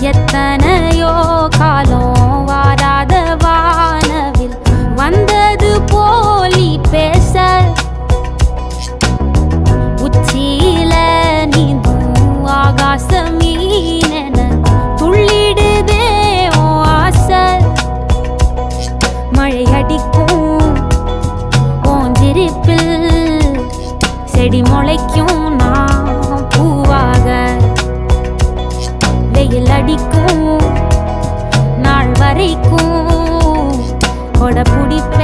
எத்தனையோ காலம் வாராத வானவில் வந்தது போலி பேச உச்சியில நீந்தும் ஆகாச மீனென துள்ளிடுதே ஓ ஆசை மழை அடிக்கும் ஓஞ்சிருப்பில் செடி முளைக்கும் நான் பூவாக வெயில் அடிக்கும் நாள் வரைக்கும் கொடை பிடிப்ப